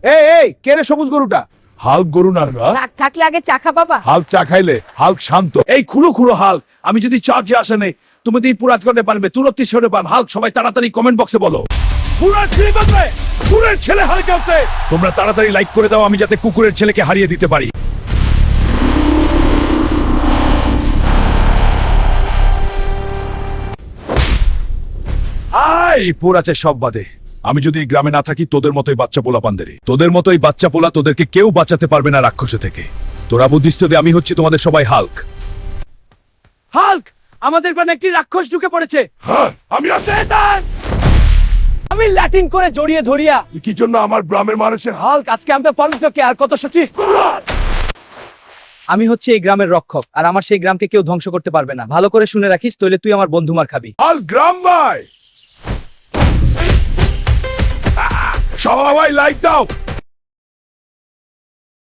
এই কে রে সবুজ গরুটা? হাল্ক গরু না রা? রাগ থাকলে আগে চাখা বাবা। হাল্ক চা খাইলে হাল্ক শান্ত। এই খুঁড়ো খুঁড়ো হাল্ক, আমি যদি চার্জে আসে নেই তুমি দিয়ে পুরাজ করতে পারবে, তুরত্তি ছেড়ে পান হাল্ক। সবাই তাড়াতাড়ি কমেন্ট বক্সে বলো পুরাজ ছেলে বাঁচবে, কুকুরের ছেলে হাল্ক আছে। তোমরা তাড়াতাড়ি লাইক করে দাও আমি যাতে কুকুরের ছেলেকে হারিয়ে দিতে পারি। পোড়াচ্ছে সব বাদে, আমি যদি এই গ্রামে না থাকি তোদের মতোই বাচ্চা পোলা পান্দেরি, তোদের মতোই বাচ্চা পোলা, তোদেরকে কেউ বাঁচাতে পারবে না রাক্ষসে থেকে। তোরা বুদ্ধিষ্ট দে, আমি হচ্ছি তোমাদের সবাই হাল্ক। হাল্ক, আমাদের গ্রামে একটি রাক্ষস ঢুকে পড়েছে। হ্যাঁ, আমি শয়তান। আমি ল্যাটিন করে জড়িয়ে ধরিয়া। কি জন্য আমার গ্রামের মানুষের হাল্ক, আজকে আমরা পারবো কে আর কত সচি। আমি হচ্ছে এই গ্রামের রক্ষক, আর আমার সেই গ্রামকে কেউ ধ্বংস করতে পারবে না। ভালো করে শুনে রাখিস, তইলে তুই আমার বন্ধু মার খাবি। হাল্ক গ্রাম ভাই, সবাই লাইক দাও।